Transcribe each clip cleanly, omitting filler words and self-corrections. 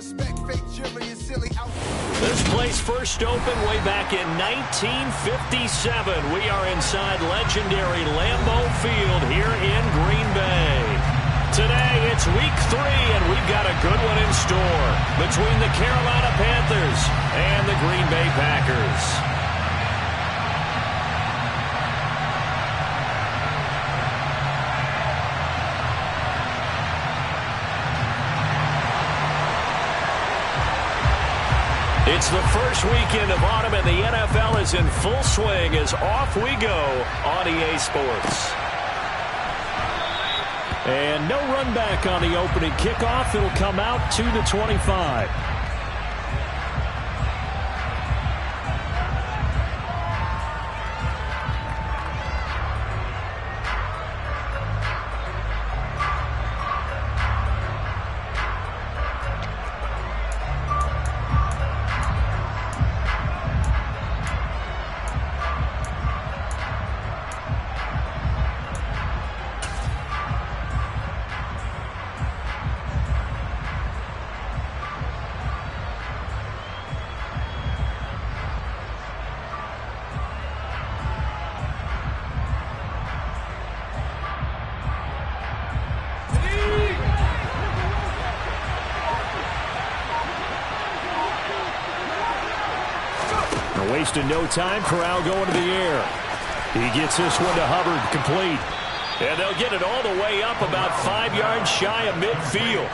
This place first opened way back in 1957. We are inside legendary Lambeau Field here in Green Bay. Today, it's week 3, and we've got a good one in store between the Carolina Panthers and the Green Bay Packers. It's the first weekend of autumn, and the NFL is in full swing as off we go on EA Sports. And no run back on the opening kickoff. It'll come out to the 25. Wasting no time. Corral going to the air. He gets this one to Hubbard, complete. And they'll get it all the way up about 5 yards shy of midfield.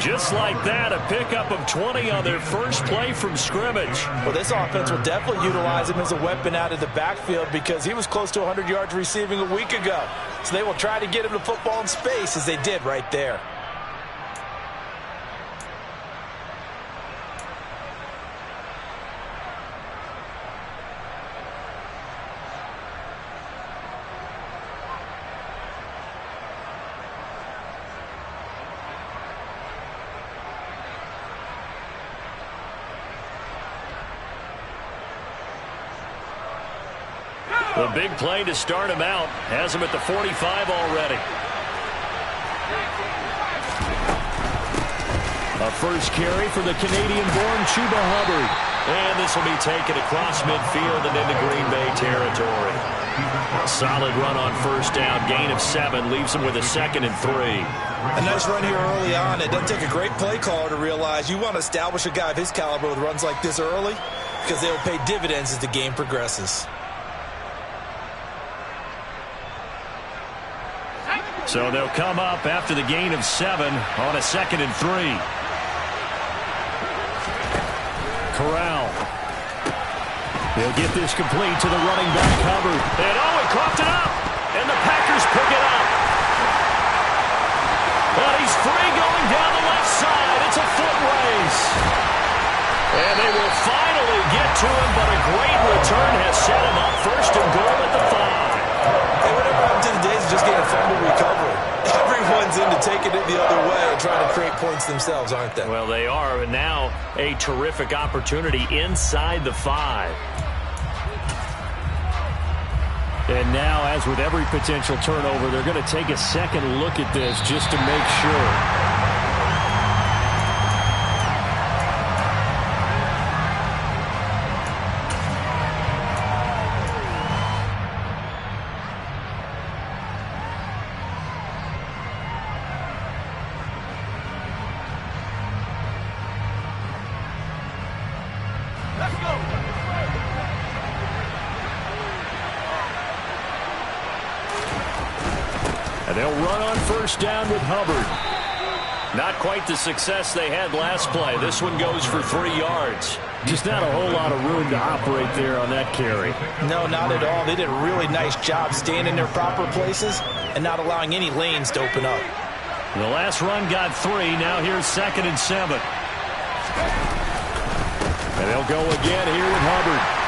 Just like that, a pickup of 20 on their first play from scrimmage. Well, this offense will definitely utilize him as a weapon out of the backfield because he was close to 100 yards receiving a week ago. So they will try to get him the football in space as they did right there. The big play to start him out has him at the 45 already. A first carry for the Canadian-born Chuba Hubbard. And this will be taken across midfield and into Green Bay territory. A solid run on first down. Gain of 7 leaves him with a 2nd and 3. A nice run here early on. It doesn't take a great play caller to realize you want to establish a guy of his caliber with runs like this early because they will pay dividends as the game progresses. So they'll come up after the gain of 7 on a 2nd and 3. Corral. He'll get this complete to the running back, Hubbard. And he coughed it up. And the Packers pick it up. But he's free going down the left side. It's a foot race. And they will finally get to him, but a great return has set him up first and goal at the 5. Hey, whatever happened to the days of just getting a fumble recovery? Everyone's into taking it the other way and trying to create points themselves, aren't they? Well, they are. And now a terrific opportunity inside the 5. And now, as with every potential turnover, they're going to take a second look at this just to make sure. And they'll run on first down with Hubbard. Not quite the success they had last play. This one goes for 3 yards. Just not a whole lot of room to operate there on that carry. No, not at all. They did a really nice job staying in their proper places and not allowing any lanes to open up. The last run got 3. Now here's 2nd and 7. And they'll go again here with Hubbard.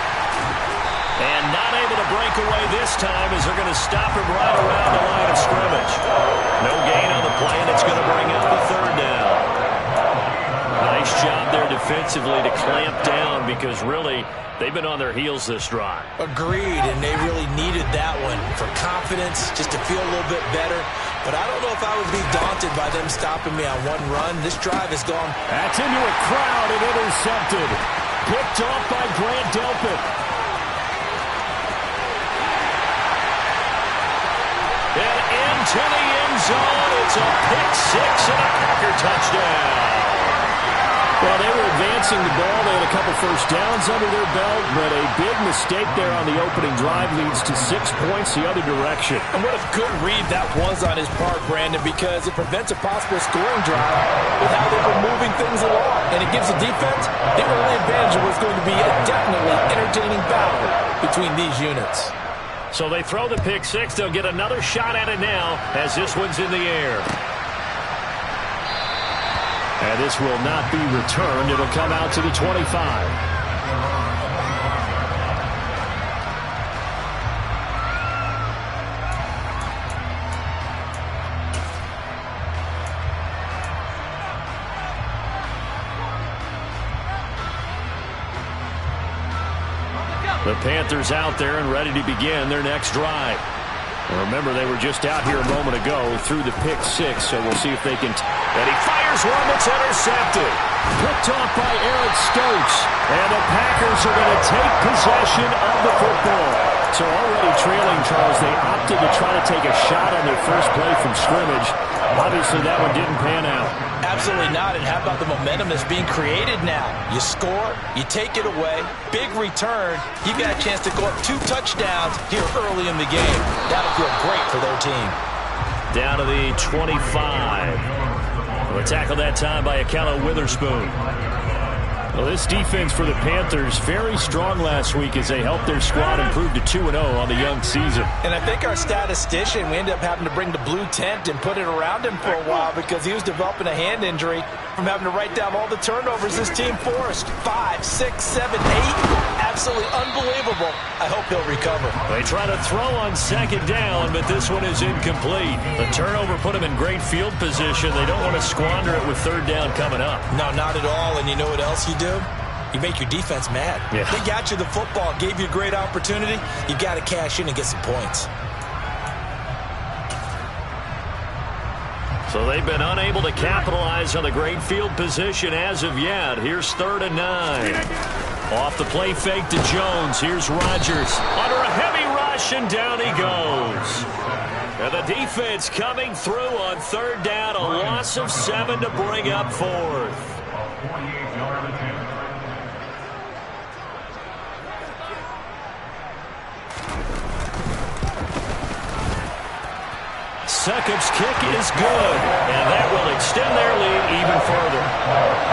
And not able to break away this time as they're going to stop him right around the line of scrimmage. No gain on the play, and it's going to bring out the 3rd down. Nice job there defensively to clamp down because really they've been on their heels this drive. Agreed, and they really needed that one for confidence, just to feel a little bit better. but I don't know if I would be daunted by them stopping me on one run. This drive has gone. That's into a crowd and intercepted. Picked off by Grant Delpit. And into the end zone. It's a pick six and a Packer touchdown. Well, they were advancing the ball. They had a couple first downs under their belt, but a big mistake there on the opening drive leads to 6 points the other direction. And what a good read that was on his part, Brandon, because it prevents a possible scoring drive with how they were moving things along. And it gives the defense the early advantage of what's going to be a definitely entertaining battle between these units. So they throw the pick six. They'll get another shot at it now as this one's in the air. And this will not be returned. It'll come out to the 25. The Panthers out there and ready to begin their next drive. And remember, they were just out here a moment ago through the pick six, so we'll see if they can. And he fires one that's intercepted. Picked off by Eric Stokes. And the Packers are going to take possession of the football. So already trailing, Charles, they opted to try to take a shot on their first play from scrimmage. Obviously, that one didn't pan out. Absolutely not. And how about the momentum that's being created now? You score, you take it away, big return. You got a chance to go up 2 touchdowns here early in the game. That'll feel great for their team. Down to the 25. Well, tackled that time by Ahkello Witherspoon. Well, this defense for the Panthers, very strong last week as they helped their squad improve to 2-0 on the young season. And I think our statistician, we ended up having to bring the blue tent and put it around him for a while because he was developing a hand injury from having to write down all the turnovers this team forced. 5, 6, 7, 8. Absolutely unbelievable. I hope he'll recover. They try to throw on second down, but this one is incomplete. The turnover put them in great field position. They don't want to squander it with third down coming up. No, not at all. And you know what else you do? You make your defense mad. Yeah. They got you the football, gave you a great opportunity. You got to cash in and get some points. So they've been unable to capitalize on the great field position as of yet. Here's 3rd and 9. Off the play fake to Jones. Here's Rodgers under a heavy rush, and down he goes. And the defense coming through on 3rd down. A loss of 7 to bring up 4th. Succop's kick is good, and that will extend their lead even further.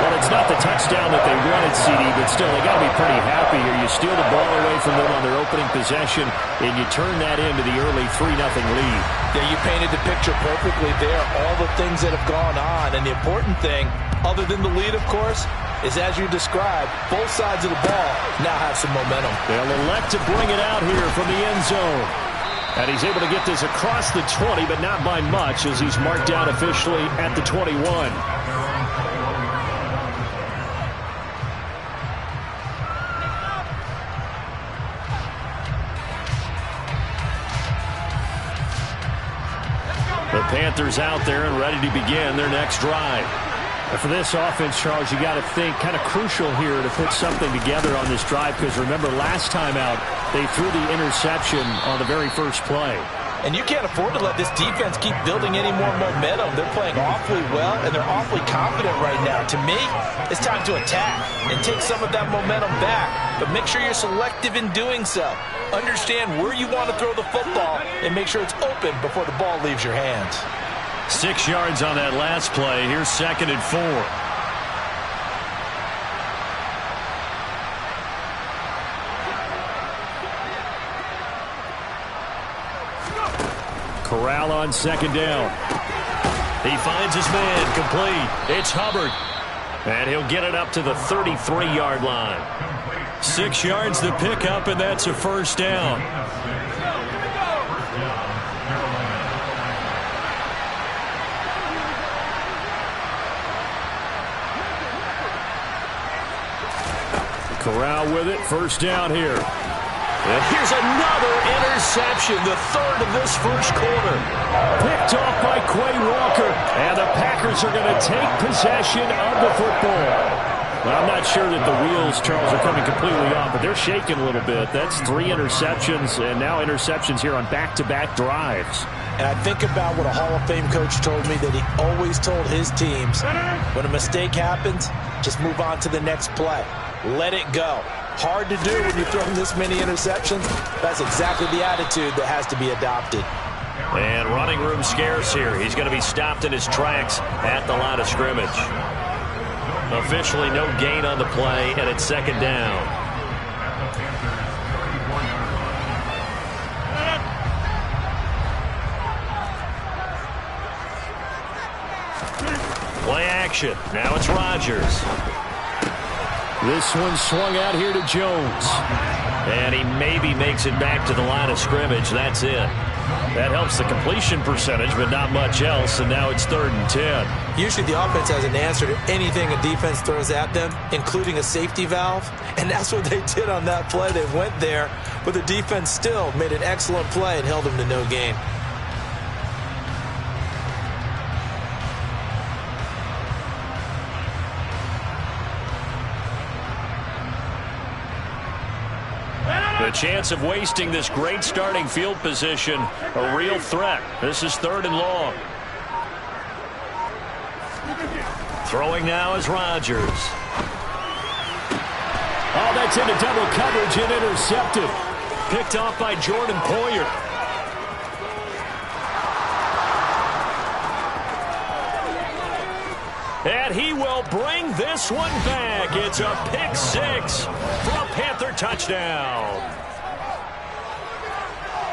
Well, it's not the touchdown that they wanted, CD, but still, they got to be pretty happy here. You steal the ball away from them on their opening possession, and you turn that into the early 3-0 lead. Yeah, you painted the picture perfectly there, all the things that have gone on, and the important thing, other than the lead, of course, is as you described, both sides of the ball now have some momentum. They'll elect to bring it out here from the end zone. And he's able to get this across the 20, but not by much, as he's marked down officially at the 21. The Panthers out there and ready to begin their next drive. And for this offense, Charles, you got to think kind of crucial here to put something together on this drive, because remember last time out they threw the interception on the very first play. And you can't afford to let this defense keep building any more momentum. They're playing awfully well, and they're awfully confident right now. To me, it's time to attack and take some of that momentum back. But make sure you're selective in doing so. Understand where you want to throw the football and make sure it's open before the ball leaves your hands. 6 yards on that last play. Here's 2nd and 4. Corral on 2nd down. He finds his man complete. It's Hubbard. And he'll get it up to the 33-yard line. 6 yards to pick up, and that's a first down. Corral with it. First down here. And here's another interception, the third of this first quarter. Picked off by Quay Walker, and the Packers are going to take possession of the football. Well, I'm not sure that the wheels, Charles, are coming completely off, but they're shaking a little bit. That's 3 interceptions, and now interceptions here on back-to-back drives. And I think about what a Hall of Fame coach told me, that he always told his teams, when a mistake happens, just move on to the next play. Let it go. Hard to do when you're throwing this many interceptions. That's exactly the attitude that has to be adopted. And running room scarce here. He's going to be stopped in his tracks at the line of scrimmage. Officially no gain on the play, and it's second down. Play action. Now it's Rodgers. This one swung out here to Jones. And he maybe makes it back to the line of scrimmage. That's it. That helps the completion percentage, but not much else, and now it's 3rd and 10. Usually the offense has an answer to anything a defense throws at them, including a safety valve, and that's what they did on that play. They went there, but the defense still made an excellent play and held them to no gain. The chance of wasting this great starting field position, a real threat. This is 3rd and long. Throwing now is Rodgers. Oh, that's into double coverage and intercepted. Picked off by Jordan Poyer. And he will bring this one back. It's a pick 6 for a Panther touchdown.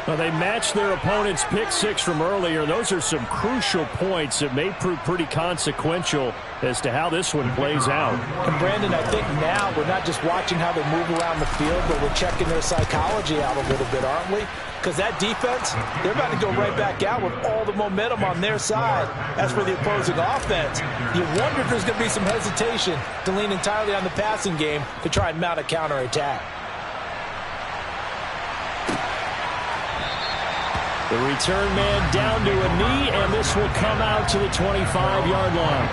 Well, they matched their opponent's pick 6 from earlier. Those are some crucial points that may prove pretty consequential as to how this one plays out. And Brandon, I think now we're not just watching how they move around the field, but we're checking their psychology out a little bit, aren't we? Because that defense, they're about to go right back out with all the momentum on their side. As for the opposing offense, you wonder if there's going to be some hesitation to lean entirely on the passing game to try and mount a counterattack. The return man down to a knee, and this will come out to the 25-yard line.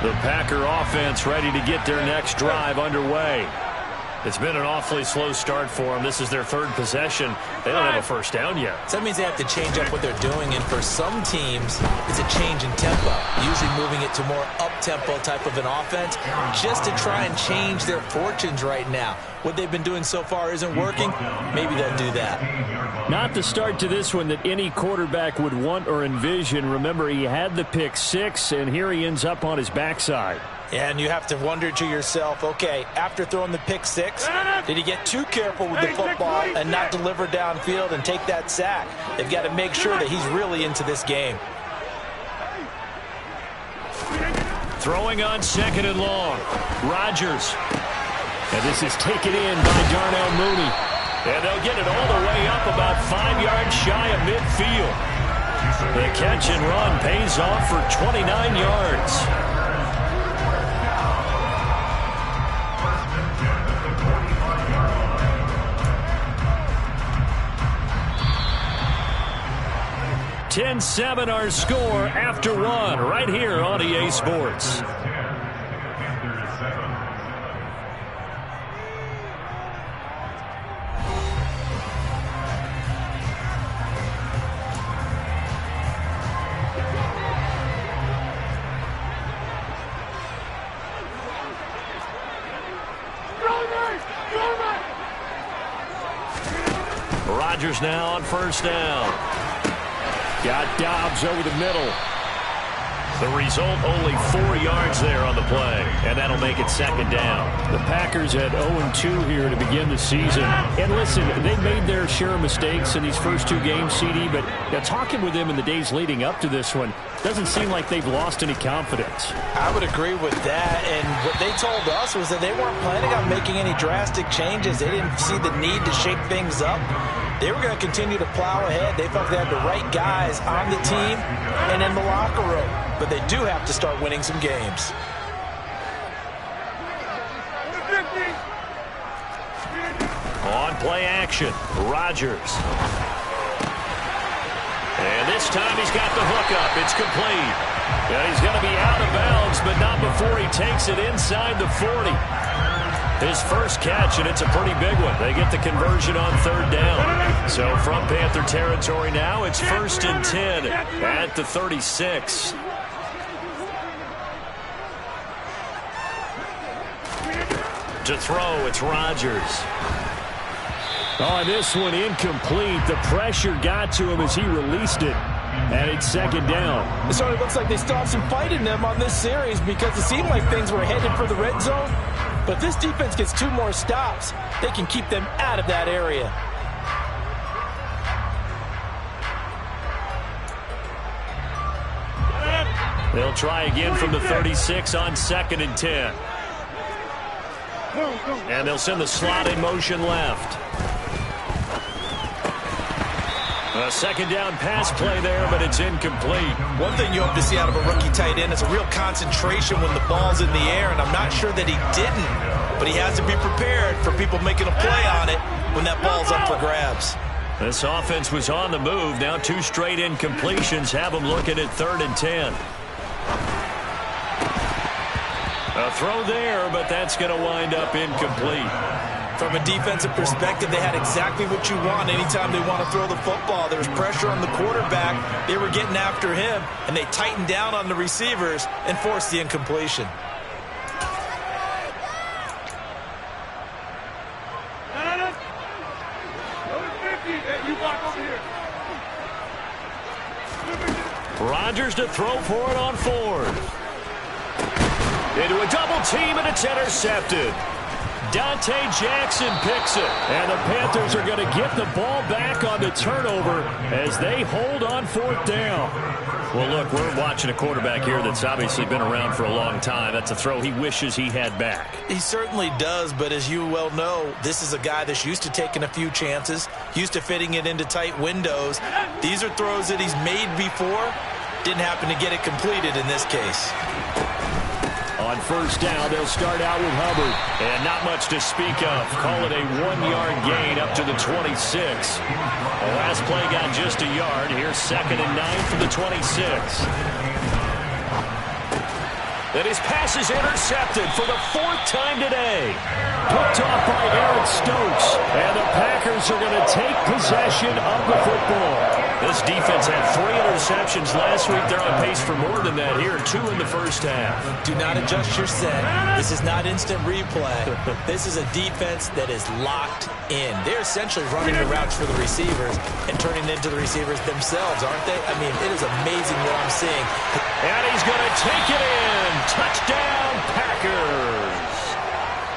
The Packer offense ready to get their next drive underway. It's been an awfully slow start for them. This is their 3rd possession. They don't have a first down yet. So that means they have to change up what they're doing, and for some teams, it's a change in tempo, usually moving it to more up-tempo type of an offense, just to try and change their fortunes right now. What they've been doing so far isn't working. Maybe they'll do that. Not the start to this one that any quarterback would want or envision. Remember, he had the pick 6, and here he ends up on his backside. And you have to wonder to yourself, okay, after throwing the pick 6, did he get too careful with the football and not deliver downfield and take that sack? They've got to make sure that he's really into this game. Throwing on 2nd and long. Rodgers. And this is taken in by Darnell Mooney. And they'll get it all the way up about 5 yards shy of midfield. The catch and run pays off for 29 yards. (10-7) our score after 1 right here on EA Sports. Rodgers now on 1st down. Got Dobbs over the middle. The result, only 4 yards there on the play, and that'll make it 2nd down. The Packers had 0-2 here to begin the season. And listen, they made their share of mistakes in these first 2 games, CD, but talking with them in the days leading up to this one, doesn't seem like they've lost any confidence. I would agree with that, and what they told us was that they weren't planning on making any drastic changes. They didn't see the need to shake things up. They were going to continue to plow ahead. They felt they had the right guys on the team and in the locker room. But they do have to start winning some games. On play action, Rodgers. And this time he's got the hook up. It's complete. And he's going to be out of bounds, but not before he takes it inside the 40. His first catch, and it's a pretty big one. They get the conversion on third down. So from Panther territory now, it's 1st and 10 at the 36. To throw, it's Rodgers. Oh, this one incomplete. The pressure got to him as he released it. And it's 2nd down. It sort of looks like they still have some fight in them on this series because it seemed like things were headed for the red zone. But if this defense gets 2 more stops, they can keep them out of that area. They'll try again from the 36 on 2nd and 10. And they'll send the slot in motion left. A 2nd down pass play there, but it's incomplete. One thing you hope to see out of a rookie tight end is a real concentration when the ball's in the air, and I'm not sure that he didn't, but he has to be prepared for people making a play on it when that ball's up for grabs. This offense was on the move. Now 2 straight incompletions have them looking at 3rd and 10. A throw there, but that's going to wind up incomplete. From a defensive perspective, they had exactly what you want anytime they want to throw the football. There was pressure on the quarterback. They were getting after him, and they tightened down on the receivers and forced the incompletion. Rodgers to throw for it on 4th. Into a double team, and it's intercepted. Dante Jackson picks it. And the Panthers are going to get the ball back on the turnover as they hold on 4th down. Well, look, we're watching a quarterback here that's obviously been around for a long time. That's a throw he wishes he had back. He certainly does, but as you well know, this is a guy that's used to taking a few chances, used to fitting it into tight windows. These are throws that he's made before. Didn't happen to get it completed in this case. On 1st down, they'll start out with Hubbard. And not much to speak of. Call it a 1-yard gain up to the 26. The last play got just a yard. Here's 2nd and 9 from the 26. And his pass is intercepted for the 4th time today. Picked off by Eric Stokes. And the Packers are going to take possession of the football. This defense had 3 interceptions last week. They're on pace for more than that here. 2 in the first half. Do not adjust your set. This is not instant replay. This is a defense that is locked in. They're essentially running the routes for the receivers and turning into the receivers themselves, aren't they? I mean, it is amazing what I'm seeing. And he's going to take it in. Touchdown, Packers.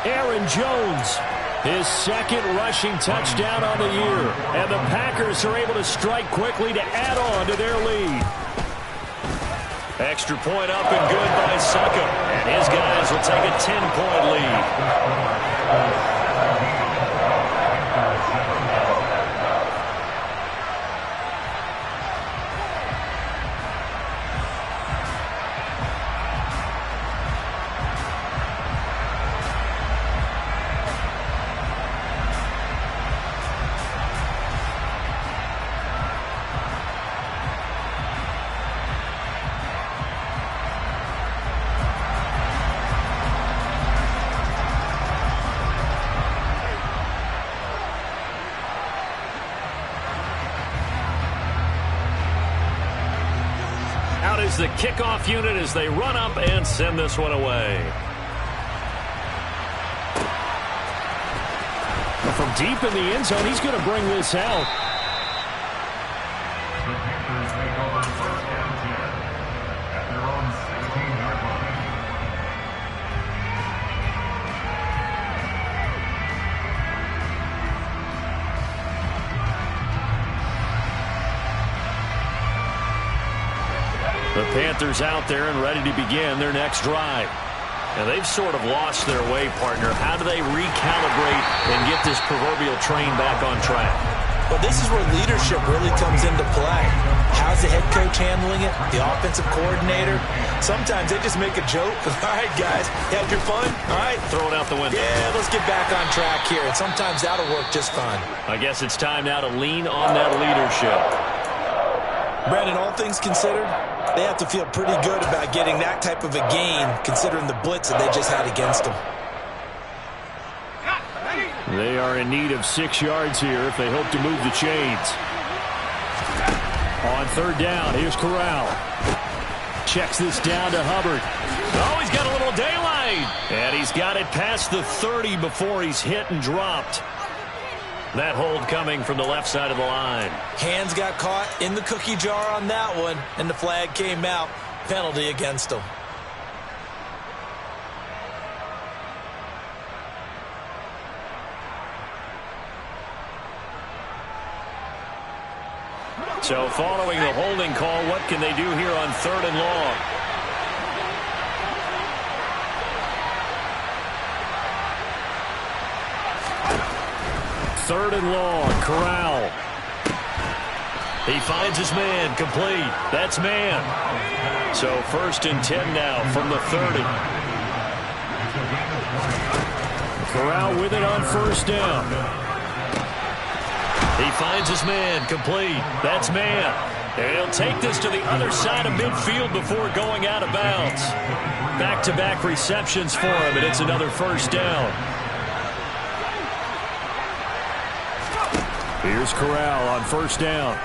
Aaron Jones, his 2nd rushing touchdown on the year. And the Packers are able to strike quickly to add on to their lead. Extra point up and good by Succop. And his guys will take a 10-point lead. The kickoff unit as they run up and send this one away. From deep in the end zone, he's going to bring this out. The Panthers out there and ready to begin their next drive. And they've sort of lost their way, partner. How do they recalibrate and get this proverbial train back on track? Well, this is where leadership really comes into play. How's the head coach handling it? The offensive coordinator? Sometimes they just make a joke. All right, guys, you had your fun? All right. Throw it out the window. Yeah, let's get back on track here. And sometimes that'll work just fine. I guess it's time now to lean on that leadership. Brandon, all things considered, they have to feel pretty good about getting that type of a gain considering the blitz that they just had against them. They are in need of 6 yards here if they hope to move the chains. On third down, here's Corral. Checks this down to Hubbard. Oh, he's got a little daylight. And he's got it past the 30 before he's hit and dropped. That hold coming from the left side of the line. Hands got caught in the cookie jar on that one, and the flag came out. Penalty against him. So following the holding call, what can they do here on third and long? Third and long, Corral. He finds his man, complete. That's man. So 1st and 10 now from the 30. Corral with it on first down. He finds his man, complete. That's man. And he'll take this to the other side of midfield before going out of bounds. Back-to-back receptions for him, and it's another first down. Here's Corral on first down.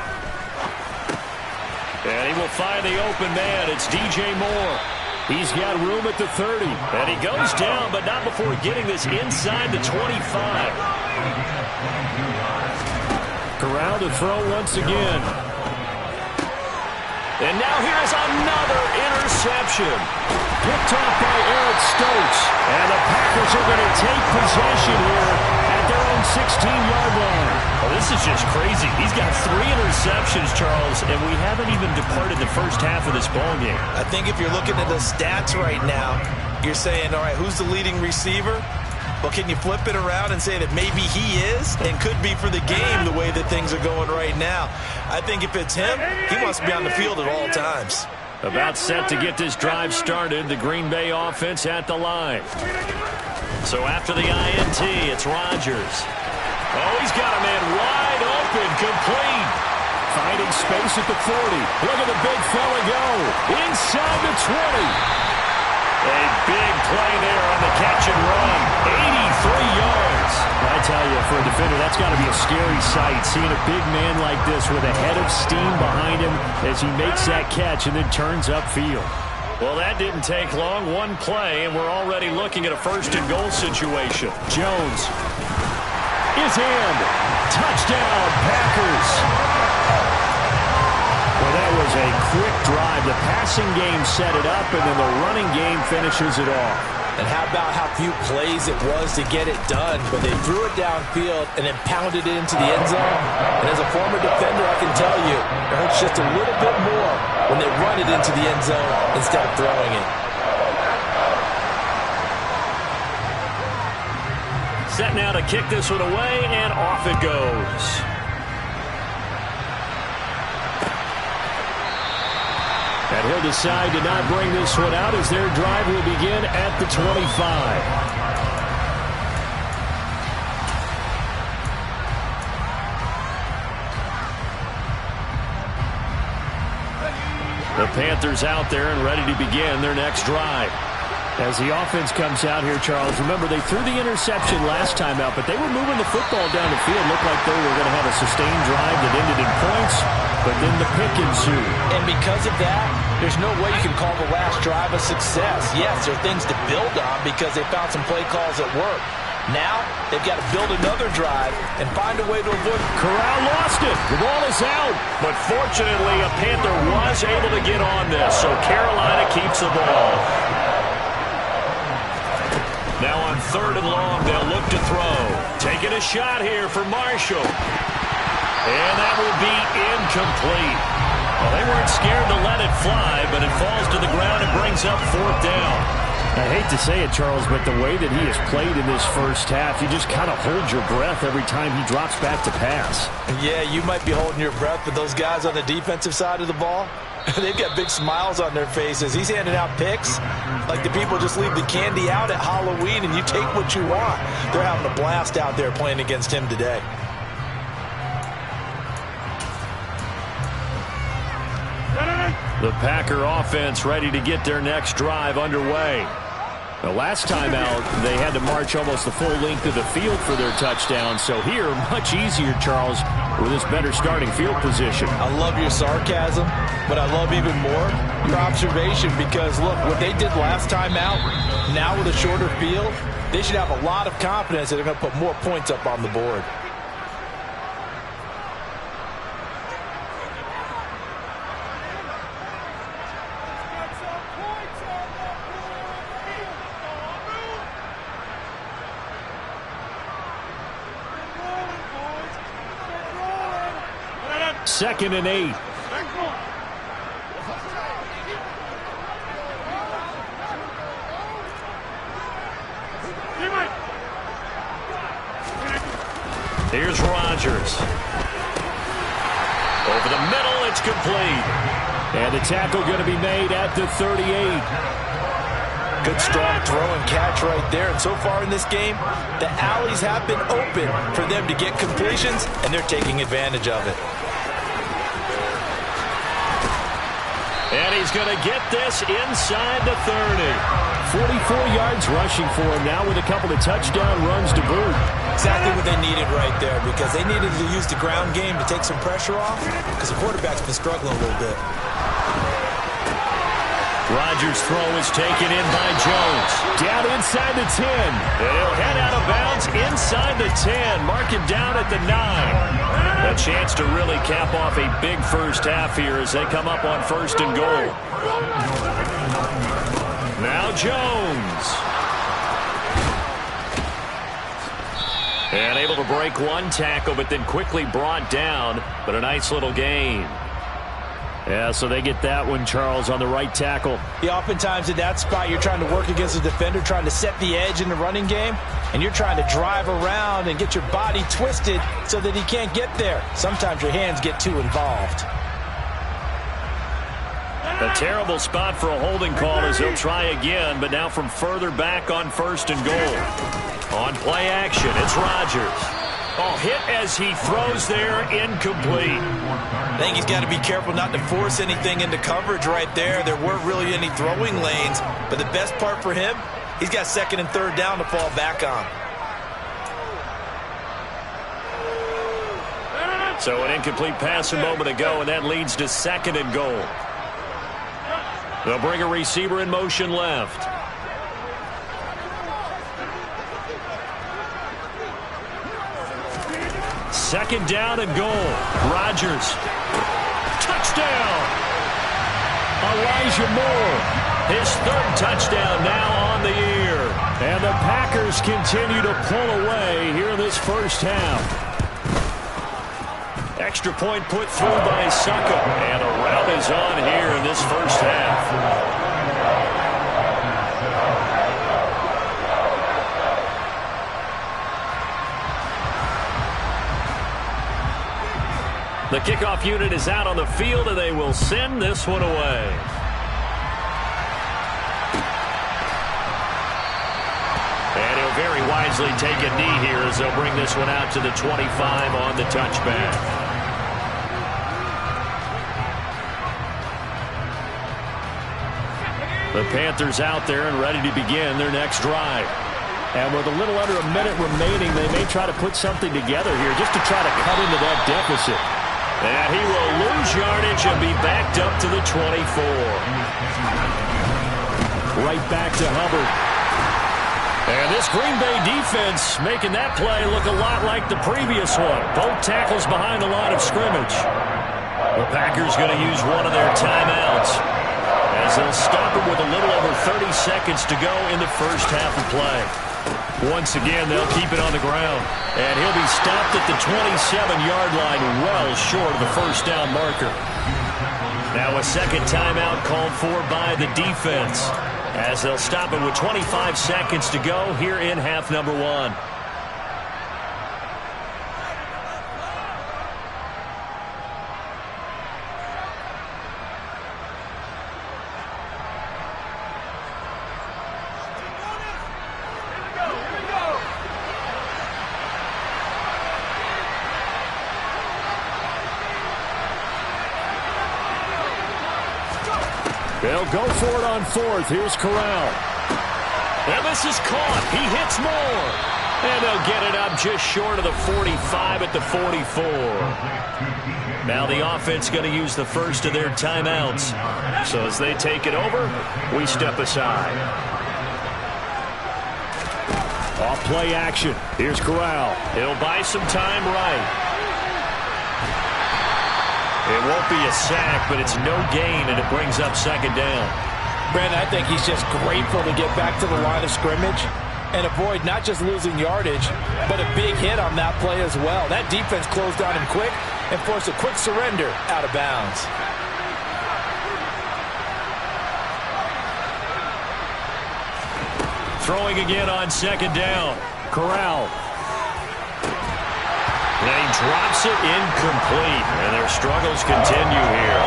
And he will find the open man. It's DJ Moore. He's got room at the 30. And he goes down, but not before getting this inside the 25. Corral to throw once again. And now here is another interception. Picked off by Eric Stokes. And the Packers are going to take possession here at their own 16-yard line. Oh, this is just crazy. He's got 3 interceptions, Charles, and we haven't even departed the first half of this ball game. I think if you're looking at the stats right now, you're saying, all right, who's the leading receiver? Well, can you flip it around and say that maybe he is and could be for the game the way that things are going right now? I think if it's him, he wants to be on the field at all times. About set to get this drive started, the Green Bay offense at the line. So after the INT, it's Rodgers. Oh, he's got a man wide open, complete. Finding space at the 40. Look at the big fella go. Inside the 20. A big play there on the catch and run. 83 yards. I tell you, for a defender, that's got to be a scary sight, seeing a big man like this with a head of steam behind him as he makes that catch and then turns upfield. Well, that didn't take long. One play, and we're already looking at a first-and-goal situation. Jones is in. Touchdown, Packers. Well, that was a quick drive. The passing game set it up, and then the running game finishes it off. And how about how few plays it was to get it done, but they threw it downfield and then pounded it into the end zone. And as a former defender, I can tell you, it hurts just a little bit more when they run it into the end zone instead of throwing it. Set now to kick this one away, and off it goes. And he'll decide to not bring this one out as their drive will begin at the 25. The Panthers out there and ready to begin their next drive. As the offense comes out here, Charles, remember they threw the interception last time out, but they were moving the football down the field. Looked like they were going to have a sustained drive that ended in points, but then the pick ensued. And because of that, there's no way you can call the last drive a success. Yes, there are things to build on because they found some play calls that work. Now, they've got to build another drive and find a way to avoid. Corral lost it. The ball is out. But fortunately, a Panther was able to get on this, so Carolina keeps the ball. Now on third and long, they'll look to throw. Taking a shot here for Marshall. And that will be incomplete. Well, they weren't scared to let it fly, but it falls to the ground and brings up fourth down. I hate to say it, Charles, but the way that he has played in this first half, you just kind of hold your breath every time he drops back to pass. Yeah, you might be holding your breath, but those guys on the defensive side of the ball, they've got big smiles on their faces. He's handing out picks like the people just leave the candy out at Halloween and you take what you want. They're having a blast out there playing against him today. The Packer offense ready to get their next drive underway. The last time out, they had to march almost the full length of the field for their touchdown. So here, much easier, Charles, with this better starting field position. I love your sarcasm, but I love even more your observation because, look, what they did last time out, now with a shorter field, they should have a lot of confidence that they're going to put more points up on the board. Second and 8. Here's Rodgers. Over the middle, it's complete. And the tackle going to be made at the 38. Good strong throw and catch right there. And so far in this game, the alleys have been open for them to get completions, and they're taking advantage of it. And he's going to get this inside the 30. 44 yards rushing for him now with a couple of touchdown runs to boot. Exactly what they needed right there because they needed to use the ground game to take some pressure off because the quarterback's been struggling a little bit. Rodgers' throw is taken in by Jones. Down inside the 10. And he'll head out of bounds inside the 10. Mark him down at the 9. A chance to really cap off a big first half here as they come up on 1st and goal. Now Jones. And able to break one tackle, but then quickly brought down. But a nice little gain. Yeah, so they get that one, Charles, on the right tackle. Yeah, oftentimes in that spot, you're trying to work against a defender, trying to set the edge in the running game, and you're trying to drive around and get your body twisted so that he can't get there. Sometimes your hands get too involved. A terrible spot for a holding call as he'll try again, but now from further back on 1st and goal. On play action, it's Rodgers. Oh, hit as he throws there, incomplete. I think he's got to be careful not to force anything into coverage right there. There weren't really any throwing lanes, but the best part for him, he's got 2nd and 3rd down to fall back on. So an incomplete pass a moment ago, and that leads to 2nd and goal. They'll bring a receiver in motion left. Second down and goal. Rodgers. Touchdown. Elijah Moore. His 3rd touchdown now on the year. And the Packers continue to pull away here in this first half. Extra point put through by Succa. And a rout is on here in this first half. The kickoff unit is out on the field, and they will send this one away. And he'll very wisely take a knee here as they'll bring this one out to the 25 on the touchback. The Panthers out there and ready to begin their next drive. And with a little under a minute remaining, they may try to put something together here just to try to cut into that deficit. And he will lose yardage and be backed up to the 24. Right back to Hubbard. And this Green Bay defense making that play look a lot like the previous one. Both tackles behind the line of scrimmage. The Packers going to use one of their timeouts as they'll stop him with a little over 30 seconds to go in the first half of play. Once again, they'll keep it on the ground. And he'll be stopped at the 27-yard line, well short of the first down marker. Now a second timeout called for by the defense. as they'll stop it with 25 seconds to go here in half number one. They'll go for it on fourth. Here's Corral. And this is caught. He hits more. And they'll get it up just short of the 45 at the 44. Now the offense going to use the first of their timeouts. So as they take it over, we step aside. Off play action. Here's Corral. He'll buy some time right. It won't be a sack, but it's no gain, and it brings up second down. Brandon, I think he's just grateful to get back to the line of scrimmage and avoid not just losing yardage, but a big hit on that play as well. That defense closed on him quick and forced a quick surrender out of bounds. Throwing again on second down. Corral. And he drops it incomplete, and their struggles continue here.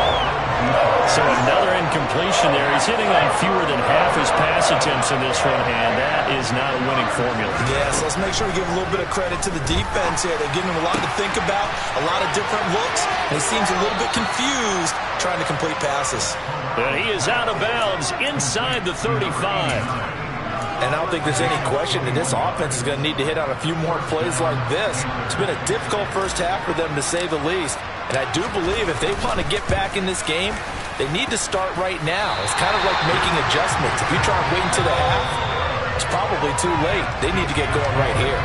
So another incompletion there. He's hitting on fewer than half his pass attempts in this one, and that is not a winning formula. Yes, let's make sure we give a little bit of credit to the defense here. They're giving him a lot to think about, a lot of different looks, and he seems a little bit confused trying to complete passes. And he is out of bounds inside the 35. And I don't think there's any question that this offense is going to need to hit on a few more plays like this. It's been a difficult first half for them, to say the least. And I do believe if they want to get back in this game, they need to start right now. It's kind of like making adjustments. If you try and wait until the half, it's probably too late. They need to get going right here.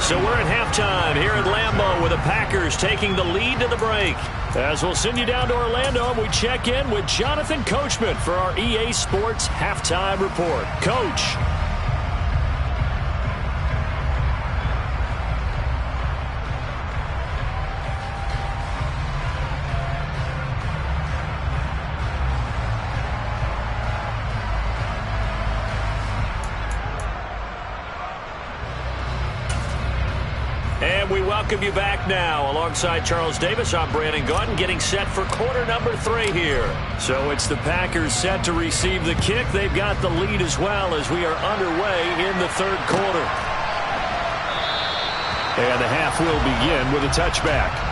So we're at halftime here at Lambeau with the Packers taking the lead to the break. As we'll send you down to Orlando, and we check in with Jonathan Coachman for our EA Sports Halftime Report. Coach. And we welcome you back now. Alongside Charles Davis, I'm Brandon Gaudin, getting set for quarter number 3 here. So it's the Packers set to receive the kick. They've got the lead as well as we are underway in the third quarter. And the half will begin with a touchback.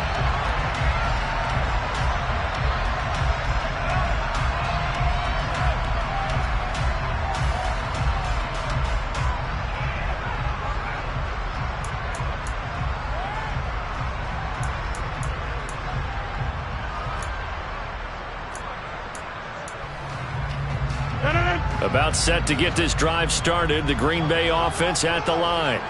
About set to get this drive started, the Green Bay offense at the line.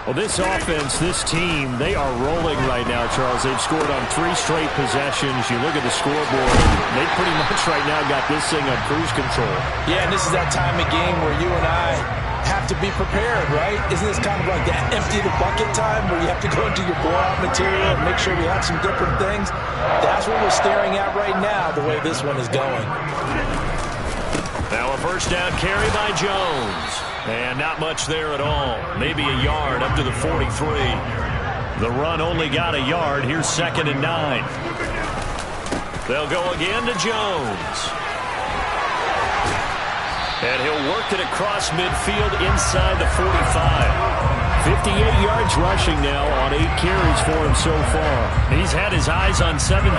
Well, this offense, this team, they are rolling right now, Charles. They've scored on 3 straight possessions. You look at the scoreboard, they pretty much right now got this thing on cruise control. Yeah, and this is that time of game where you and I have to be prepared, right? Isn't this kind of like that empty the bucket time where you have to go into your blowout material and make sure we have some different things? That's what we're staring at right now, the way this one is going. Now a first down carry by Jones. And not much there at all. Maybe a yard up to the 43. The run only got a yard. Here's 2nd and 9. They'll go again to Jones. And he'll work it across midfield inside the 45. 58 yards rushing now on 8 carries for him so far. He's had his eyes on 7,000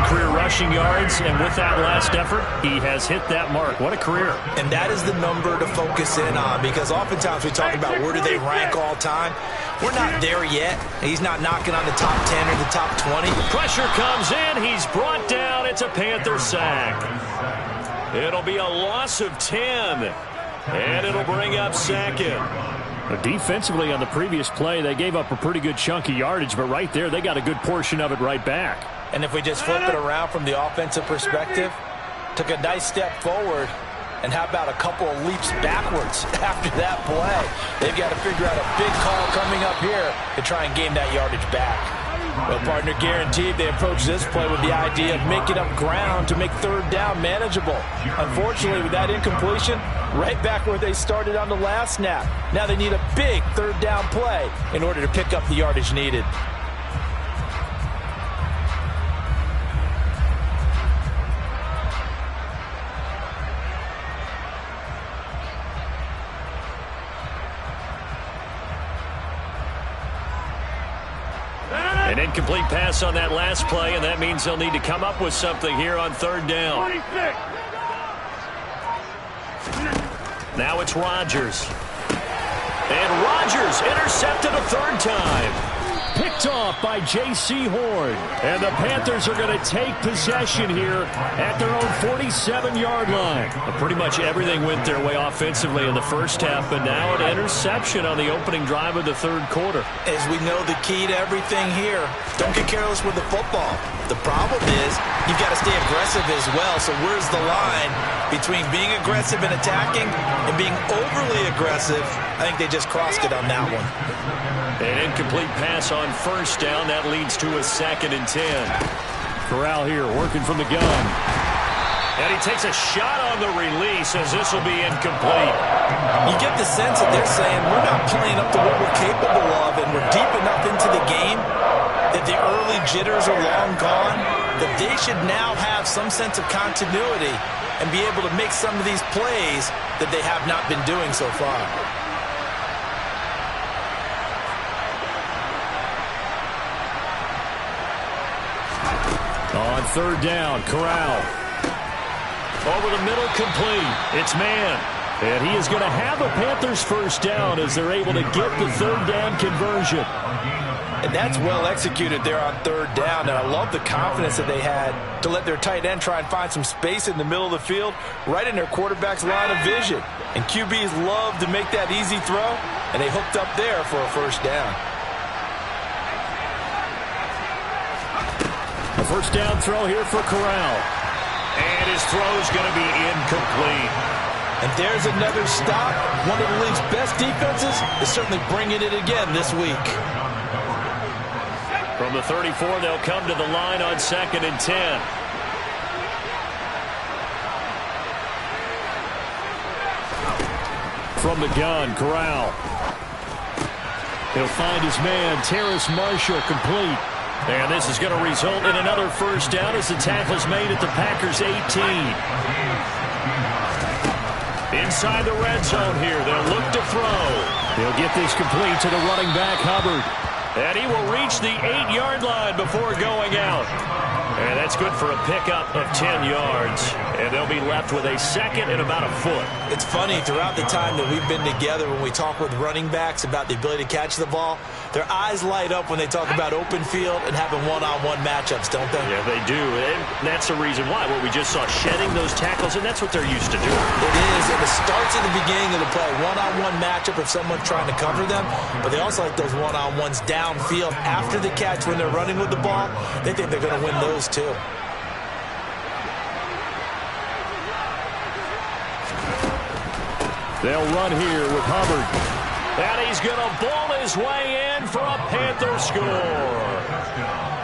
career rushing yards, and with that last effort, he has hit that mark. What a career. And that is the number to focus in on, because oftentimes we talk about where do they rank all time. We're not there yet. He's not knocking on the top 10 or the top 20. Pressure comes in. He's brought down. It's a Panther sack. It'll be a loss of 10, and it'll bring up 2nd. Defensively on the previous play, they gave up a pretty good chunk of yardage, but right there, they got a good portion of it right back. And if we just flip it around from the offensive perspective, took a nice step forward, and how about a couple of leaps backwards after that play? They've got to figure out a big call coming up here to try and gain that yardage back. Well, partner, guaranteed they approach this play with the idea of making up ground to make third down manageable. Unfortunately, with that incompletion, right back where they started on the last snap. Now they need a big third down play in order to pick up the yardage needed. An incomplete pass on that last play, and that means they'll need to come up with something here on third down. 26. Now it's Rodgers. And Rodgers intercepted a third time. Picked off by J.C. Horn. And the Panthers are going to take possession here at their own 47-yard line. Pretty much everything went their way offensively in the first half, but now an interception on the opening drive of the third quarter. As we know, the key to everything here, don't get careless with the football. The problem is you've got to stay aggressive as well. So where's the line between being aggressive and attacking and being overly aggressive? I think they just crossed it on that one. An incomplete pass on first down. That leads to a 2nd and 10. Corral here working from the gun. And he takes a shot on the release as this will be incomplete. You get the sense that they're saying we're not playing up to what we're capable of, and we're deep enough into the game that the early jitters are long gone, that they should now have some sense of continuity and be able to make some of these plays that they have not been doing so far. On third down, Corral. Over the middle, complete. It's man. And he is going to have a Panthers first down as they're able to get the third down conversion. And that's well executed there on third down. And I love the confidence that they had to let their tight end try and find some space in the middle of the field, right in their quarterback's line of vision. And QBs love to make that easy throw, and they hooked up there for a first down. A first down throw here for Corral. And his throw is going to be incomplete. And there's another stop. One of the league's best defenses is certainly bringing it again this week. From the 34, they'll come to the line on 2nd and 10. From the gun, Corral. He'll find his man, Terrace Marshall, complete. And this is going to result in another first down as the tackle is made at the Packers' 18. Inside the red zone here, they'll look to throw. He'll get this complete to the running back, Hubbard. And he will reach the 8-yard line before going out. And that's good for a pickup of 10 yards. And they'll be left with a 2nd and about a foot. It's funny, throughout the time that we've been together, when we talk with running backs about the ability to catch the ball, their eyes light up when they talk about open field and having one-on-one matchups, don't they? Yeah, they do. And that's the reason why. What we just saw, shedding those tackles, and that's what they're used to doing. It is, and it starts at the beginning of the play. One-on-one matchup if someone's trying to cover them, but they also like those one-on-ones downfield after the catch when they're running with the ball. They think they're going to win those too. They'll run here with Hubbard. And he's going to ball his way in for a Panther score.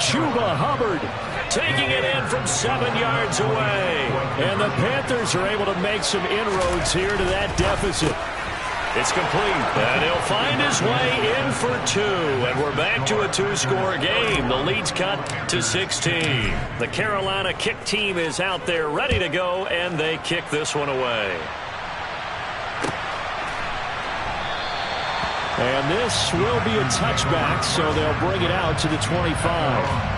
Chuba Hubbard taking it in from 7 yards away. And the Panthers are able to make some inroads here to that deficit. It's complete, and he'll find his way in for 2. And we're back to a 2-score game. The lead's cut to 16. The Carolina kick team is out there ready to go, and they kick this one away. And this will be a touchback, so they'll bring it out to the 25.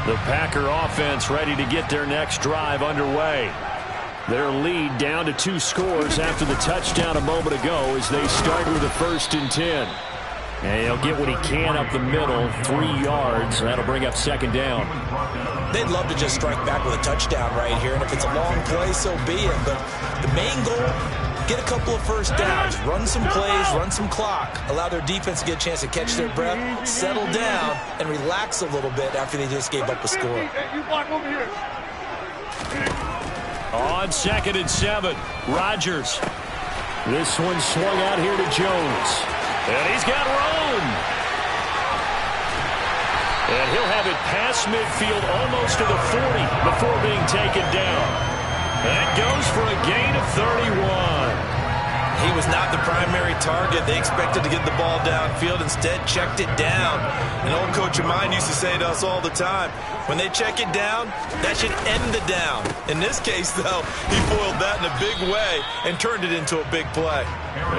The Packer offense ready to get their next drive underway. Their lead down to 2 scores after the touchdown a moment ago as they start with a 1st and 10. And he'll get what he can up the middle, 3 yards. That'll bring up 2nd down. They'd love to just strike back with a touchdown right here, and if it's a long play, so be it. But the main goal get a couple of first downs, run some plays, run some clock, allow their defense to get a chance to catch their breath, settle down, and relax a little bit after they just gave up a score. On 2nd and 7, Rodgers. This one swung out here to Jones. And he's got room. And he'll have it past midfield almost to the 40 before being taken down. That goes for a gain of 31. He was not the primary target. They expected to get the ball downfield. Instead, checked it down. An old coach of mine used to say to us all the time, when they check it down, that should end the down. In this case, though, he foiled that in a big way and turned it into a big play.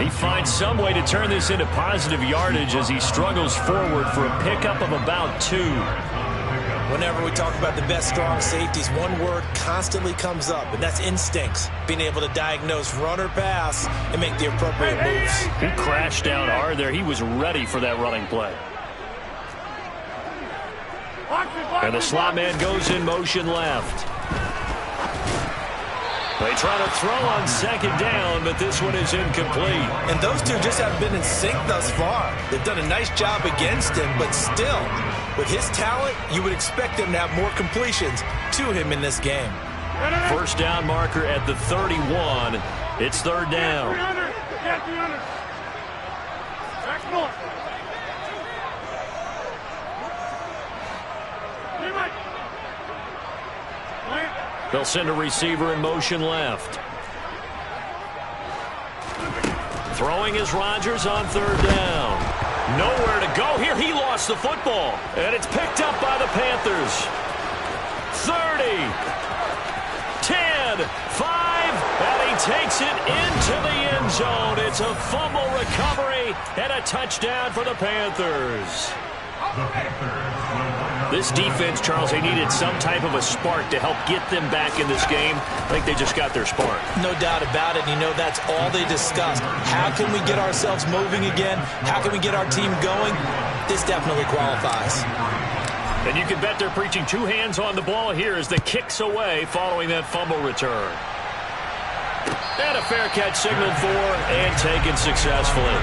He finds some way to turn this into positive yardage as he struggles forward for a pickup of about 2. Whenever we talk about the best strong safeties, one word constantly comes up, and that's instincts. Being able to diagnose run or pass and make the appropriate moves. He crashed down hard there. He was ready for that running play. And the slot man goes in motion left. They try to throw on 2nd down, but this one is incomplete. And those two just haven't been in sync thus far. They've done a nice job against him, but still, with his talent, you would expect him to have more completions to him in this game. First down marker at the 31. It's 3rd down. They'll send a receiver in motion left. Throwing is Rodgers on 3rd down. Nowhere to go here. He lost the football. And it's picked up by the Panthers. 30, 10, 5, and he takes it into the end zone. It's a fumble recovery and a touchdown for the Panthers. This defense, Charles, they needed some type of a spark to help get them back in this game. I think they just got their spark. No doubt about it. You know, that's all they discussed. How can we get ourselves moving again? How can we get our team going? This definitely qualifies. And you can bet they're preaching 2 hands on the ball here as the kick's away following that fumble return. And a fair catch signaled for and taken successfully.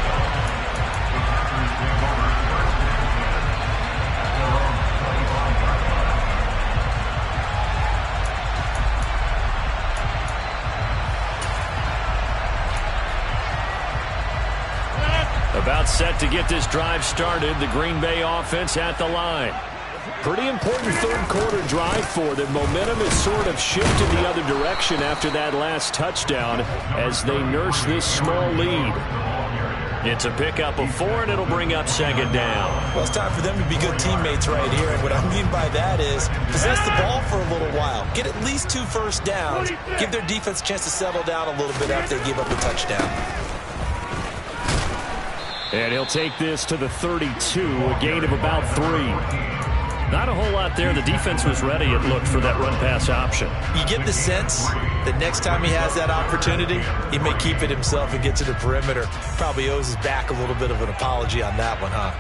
About set to get this drive started. The Green Bay offense at the line. Pretty important 3rd quarter drive for them. Momentum has sort of shifted the other direction after that last touchdown as they nurse this small lead. It's a pickup of 4, and it'll bring up 2nd down. Well, it's time for them to be good teammates right here. And what I mean by that is possess the ball for a little while. Get at least 2 first downs. Give their defense a chance to settle down a little bit after they give up a touchdown. And he'll take this to the 32, a gain of about 3. Not a whole lot there. The defense was ready, it looked, for that run-pass option. You get the sense that next time he has that opportunity, he may keep it himself and get to the perimeter. Probably owes his back a little bit of an apology on that one, huh?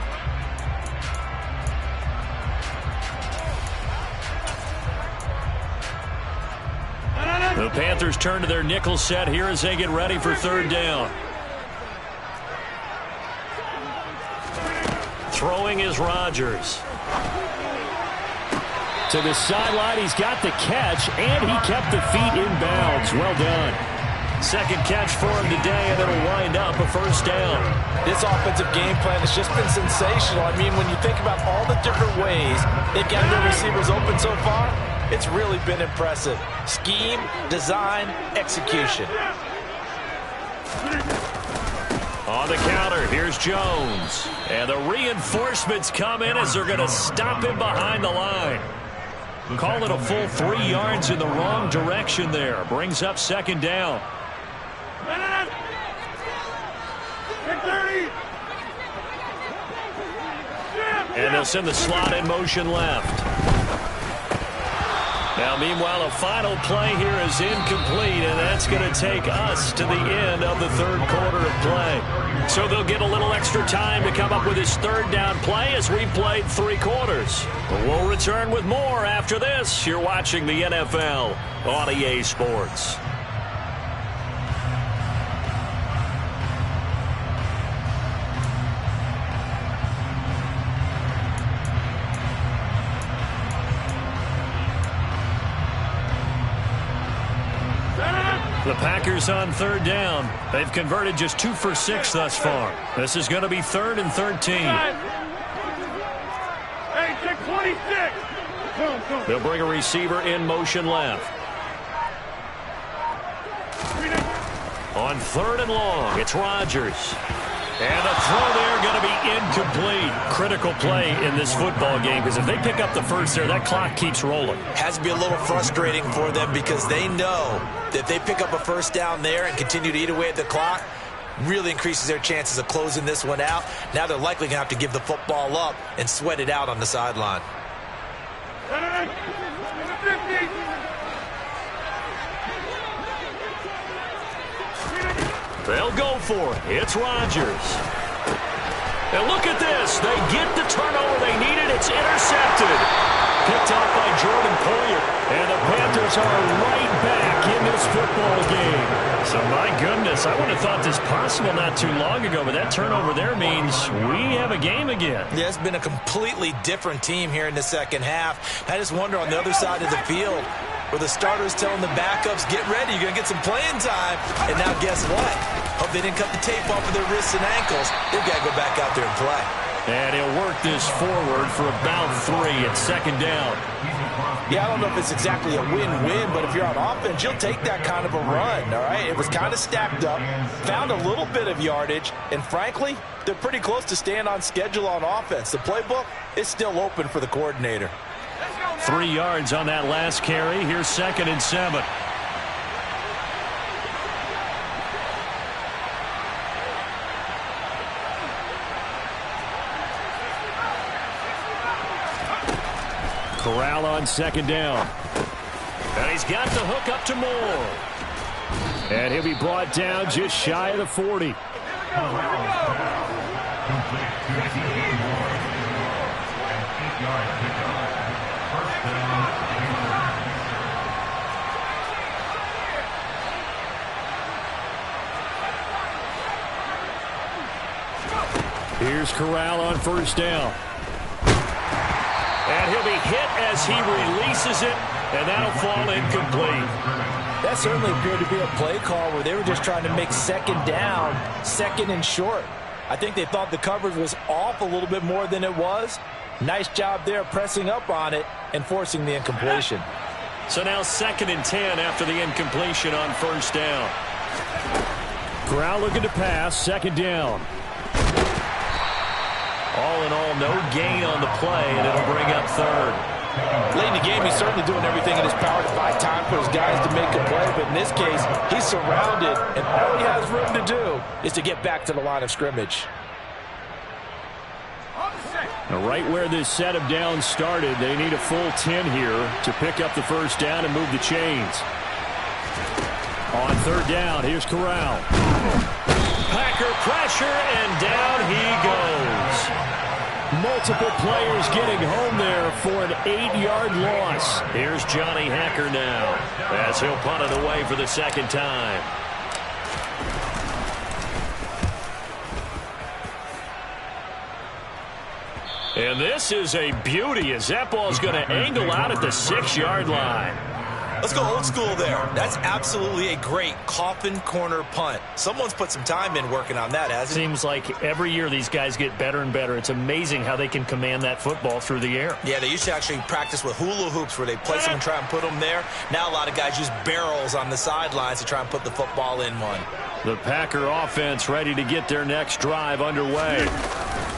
The Panthers turn to their nickel set here as they get ready for 3rd down. Throwing is Rodgers. To the sideline, he's got the catch, and he kept the feet in bounds. Well done. 2nd catch for him today, and it'll wind up a 1st down. This offensive game plan has just been sensational. I mean, when you think about all the different ways they've got their receivers open so far, it's really been impressive. Scheme, design, execution. On the counter, here's Jones. And the reinforcements come in as they're going to stop him behind the line. Call it a full 3 yards in the wrong direction there. Brings up 2nd down. And they'll send the slot in motion left. Now, meanwhile, a final play here is incomplete, and that's going to take us to the end of the 3rd quarter of play. So they'll get a little extra time to come up with his 3rd down play as we played 3 quarters. But we'll return with more after this. You're watching the NFL on EA Sports. The Packers on third down. They've converted just 2 for 6 thus far. This is going to be 3rd and 13. Hey, check 26. They'll bring a receiver in motion left. On 3rd and long, it's Rodgers. And the throw there going to be incomplete. Critical play in this football game, because if they pick up the first there, that clock keeps rolling. Has to be a little frustrating for them because they know that if they pick up a first down there and continue to eat away at the clock, really increases their chances of closing this one out. Now they're likely going to have to give the football up and sweat it out on the sideline. They'll go for it. It's Rodgers. And look at this. They get the turnover they needed. It's intercepted. Picked off by Jordan Poyer. And the Panthers are right back in this football game. So, my goodness, I wouldn't have thought this possible not too long ago, but that turnover there means we have a game again. Yeah, it's been a completely different team here in the second half. I just wonder on the other side of the field, where the starters telling the backups, get ready, you're going to get some playing time. And now guess what? Hope they didn't cut the tape off of their wrists and ankles. They've got to go back out there and play. And he'll work this forward for about 3 at 2nd down. Yeah, I don't know if it's exactly a win-win, but if you're on offense, you'll take that kind of a run, all right? It was kind of stacked up, found a little bit of yardage, and frankly, they're pretty close to staying on schedule on offense. The playbook is still open for the coordinator. 3 yards on that last carry. Here's 2nd and 7. Corral on 2nd down. And he's got the hook up to Moore. And he'll be brought down just shy of the 40. Here's Corral on 1st down. And he'll be hit as he releases it, and that'll fall incomplete. That certainly appeared to be a play call where they were just trying to make 2nd down, 2nd and short. I think they thought the coverage was off a little bit more than it was. Nice job there pressing up on it and forcing the incompletion. So now 2nd and 10 after the incompletion on 1st down. Corral looking to pass, 2nd down. All in all, no gain on the play, and it'll bring up 3rd. Late in the game, he's certainly doing everything in his power to find time for his guys to make a play, but in this case, he's surrounded, and all he has room to do is to get back to the line of scrimmage. Now, right where this set of downs started, they need a full 10 here to pick up the 1st down and move the chains. On 3rd down, here's Corral. Packer pressure, and down he goes. Multiple players getting home there for an 8-yard loss. Here's Johnny Hacker now as he'll punt it away for the 2nd time. And this is a beauty as that ball's going to angle out at the 6-yard line. Let's go old school there. That's absolutely a great coffin corner punt. Someone's put some time in working on that, hasn't it? Seems like every year these guys get better and better. It's amazing how they can command that football through the air. Yeah, they used to actually practice with hula hoops where they place them and try and put them there. Now a lot of guys use barrels on the sidelines to try and put the football in one. The Packer offense ready to get their next drive underway.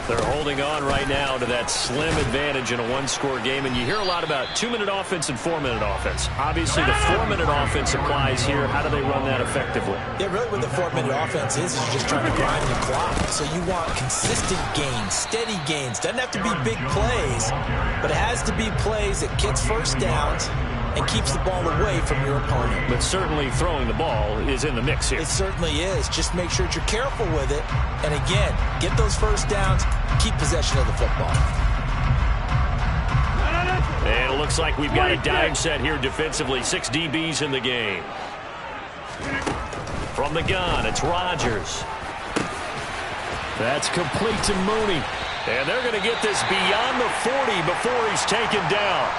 They're holding on right now to that slim advantage in a 1-score game, and you hear a lot about 2-minute offense and 4-minute offense. Obviously, the 4-minute offense applies here. How do they run that effectively? Yeah, really what the 4-minute offense is you're just trying to grind the clock. So you want consistent gains, steady gains. Doesn't have to be big plays, but it has to be plays that gets first downs and keeps the ball away from your opponent. But certainly throwing the ball is in the mix here. It certainly is. Just make sure that you're careful with it. And again, get those first downs, keep possession of the football. And it looks like we've got a dime set here defensively. 6 DBs in the game. From the gun, it's Rodgers. That's complete to Mooney. And they're going to get this beyond the 40 before he's taken down.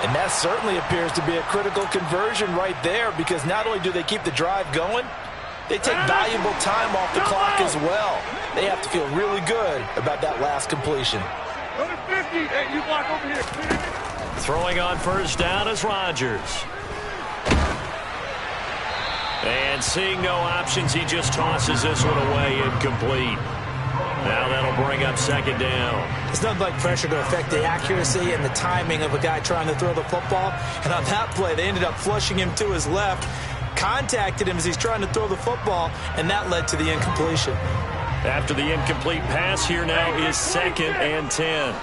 And that certainly appears to be a critical conversion right there, because not only do they keep the drive going, they take valuable time off the clock as well. They have to feel really good about that last completion. Number 50. Hey, you block over here. Throwing on first down is Rodgers. And seeing no options, he just tosses this one away, incomplete. Now that'll bring up second down. It's nothing like pressure to affect the accuracy and the timing of a guy trying to throw the football. And on that play, they ended up flushing him to his left, contacted him as he's trying to throw the football, and that led to the incompletion. After the incomplete pass, here now is 2nd and 10.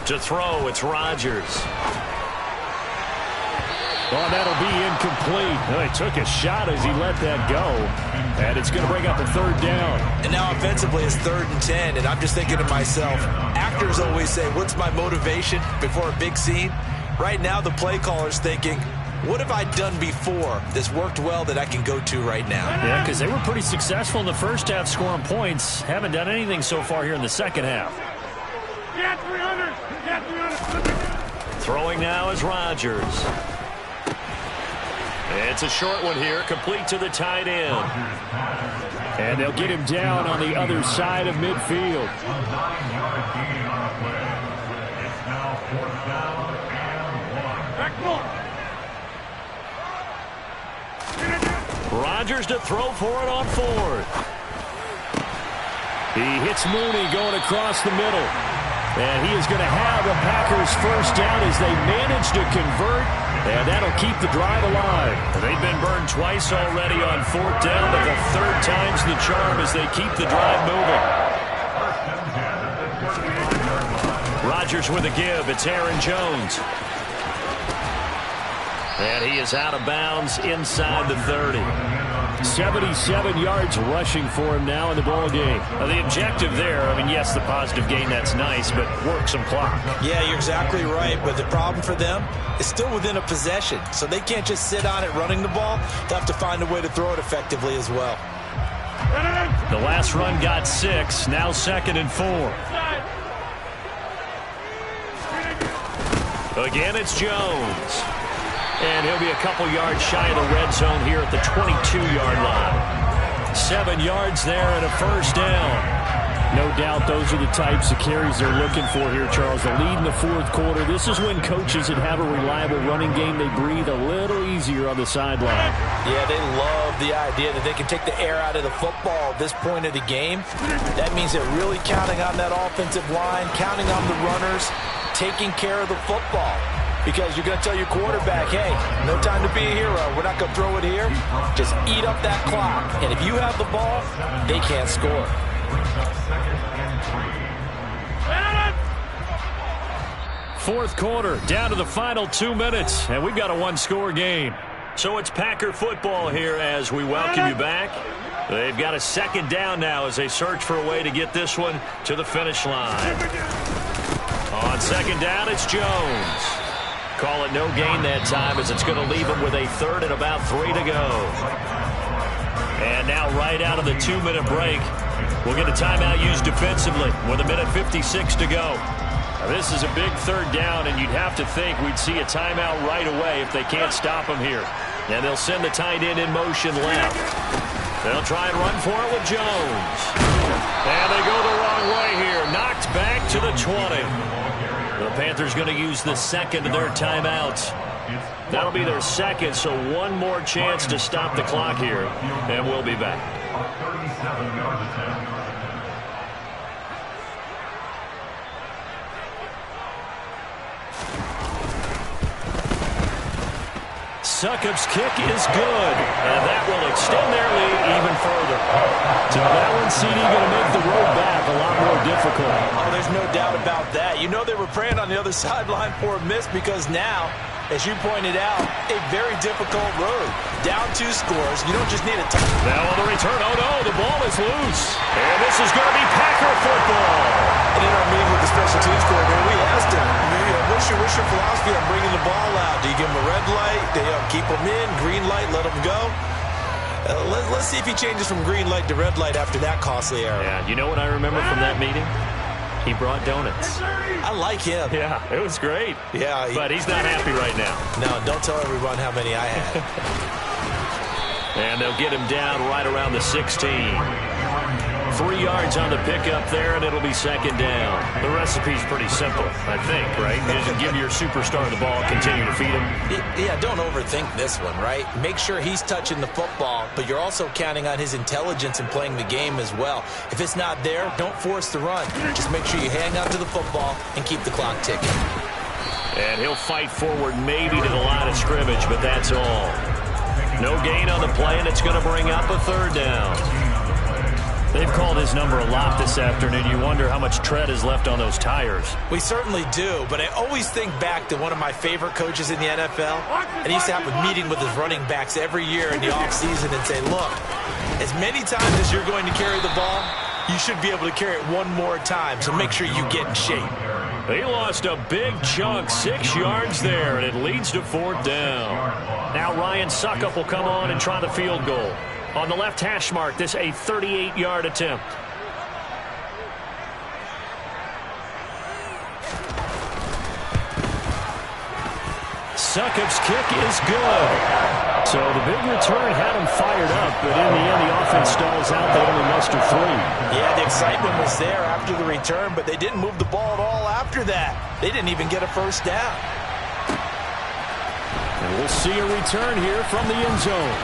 To throw, it's Rodgers. Well, that'll be incomplete. Well, he took a shot as he let that go. And it's going to bring up a 3rd down. And now offensively it's 3rd and 10. And I'm just thinking to myself, actors always say, what's my motivation before a big scene? Right now the play caller's thinking, what have I done before that's worked well that I can go to right now? Yeah, because they were pretty successful in the first half scoring points. Haven't done anything so far here in the second half. Yeah, 300. Yeah, 300. Throwing now is Rodgers. It's a short one here, complete to the tight end. And they'll get him down on the other side of midfield. Rodgers to throw for it on 4th. He hits Mooney going across the middle. And he is going to have a Packers first down as they manage to convert. And that'll keep the drive alive. They've been burned twice already on 4th down, but the 3rd time's the charm as they keep the drive moving. Rodgers with a give. It's Aaron Jones. And he is out of bounds inside the 30. 77 yards rushing for him now in the ball game. The objective there, I mean, yes, the positive gain, that's nice, but work some clock. Yeah, you're exactly right, but the problem for them is still within a possession, so they can't just sit on it running the ball. They'll have to find a way to throw it effectively as well. The last run got 6, now 2nd and 4. Again, it's Jones. And he'll be a couple yards shy of the red zone here at the 22-yard line. 7 yards there and a first down. No doubt those are the types of carries they're looking for here, Charles. The lead in the 4th quarter. This is when coaches that have a reliable running game, they breathe a little easier on the sideline. Yeah, they love the idea that they can take the air out of the football at this point of the game. That means they're really counting on that offensive line, counting on the runners, taking care of the football. Because you're going to tell your quarterback, hey, no time to be a hero. We're not going to throw it here. Just eat up that clock. And if you have the ball, they can't score. Fourth quarter, down to the final 2 minutes, and we've got a 1-score game. So it's Packer football here as we welcome you back. They've got a 2nd down now as they search for a way to get this one to the finish line. On 2nd down, it's Jones. Call it no gain that time as it's going to leave him with a 3rd and about 3 to go. And now right out of the 2-minute break, we'll get a timeout used defensively with 1:56 to go. Now this is a big 3rd down, and you'd have to think we'd see a timeout right away if they can't stop him here. And they'll send the tight end in motion left. They'll try and run for it with Jones. And they go the wrong way here. Knocked back to the 20. The Panthers going to use the 2nd of their timeouts. That'll be their 2nd, so one more chance to stop the clock here, and we'll be back. Succop's kick is good, and that will extend their lead even further. So that one, CD, going to make the road back a lot more difficult. Oh, there's no doubt about that. You know they were praying on the other sideline for a miss because now, as you pointed out, a very difficult road. Down 2 scores. You don't just need a touchdown. Now on the return, oh no, the ball is loose. And this is going to be Packer football. And in our meeting with the special teams coordinator, we asked him, what what's your philosophy on bringing the ball out? Do you give him a red light? Do you keep him in? Green light, let him go? Let's see if he changes from green light to red light after that costly error. Yeah, you know what I remember from that meeting? He brought donuts. I like him. Yeah, it was great. Yeah. But he's not happy right now. No, don't tell everyone how many I had. And they'll get him down right around the 16. 3 yards on the pickup there, and it'll be second down. The recipe's pretty simple, I think, right? You just give your superstar the ball, continue to feed him. Yeah, don't overthink this one, right? Make sure he's touching the football, but you're also counting on his intelligence in playing the game as well. If it's not there, don't force the run. Just make sure you hang on to the football and keep the clock ticking. And he'll fight forward maybe to the line of scrimmage, but that's all. No gain on the play, and it's going to bring up a third down. They've called his number a lot this afternoon. You wonder how much tread is left on those tires. We certainly do, but I always think back to one of my favorite coaches in the NFL. And he used to have a meeting with his running backs every year in the offseason and say, look, as many times as you're going to carry the ball, you should be able to carry it one more time, so make sure you get in shape. He lost a big chunk, 6 yards there, and it leads to fourth down. Now Ryan Suckup will come on and try the field goal. On the left hash mark, this a 38-yard attempt. Suckup's kick is good. So the big return had him fired up, but in the end, the offense stalls out. They only muster 3. Yeah, the excitement was there after the return, but they didn't move the ball at all after that. They didn't even get a first down. And we'll see a return here from the end zone.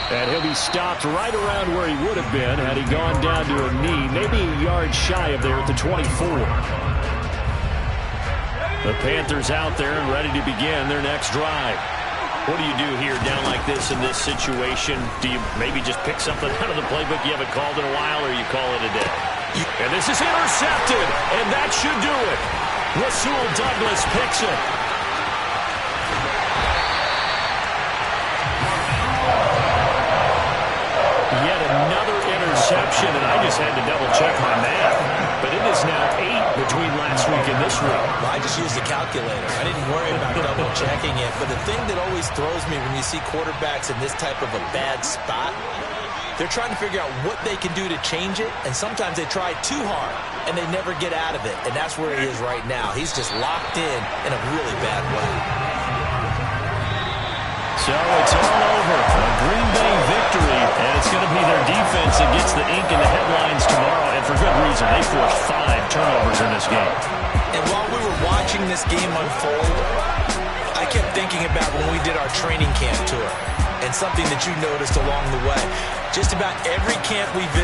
And he'll be stopped right around where he would have been had he gone down to a knee, maybe a yard shy of there at the 24. The Panthers out there and ready to begin their next drive. What do you do here down like this in this situation? Do you maybe just pick something out of the playbook you haven't called in a while, or you call it a day? And this is intercepted, and that should do it. Rasul Douglas picks it. Yet another interception, and I just had to double-check my math. But it is now 8 between last week and this week. Well, I just used a calculator. I didn't worry about double-checking it. But the thing that always throws me when you see quarterbacks in this type of a bad spot, they're trying to figure out what they can do to change it, and sometimes they try too hard, and they never get out of it. And that's where he is right now. He's just locked in a really bad way. So it's all over. A Green Bay victory, and it's going to be their defense that gets the ink in the headlines tomorrow, and for good reason. They forced 5 turnovers in this game. And while we were watching this game unfold, I kept thinking about when we did our training camp tour, and something that you noticed along the way. Just about every camp we visited,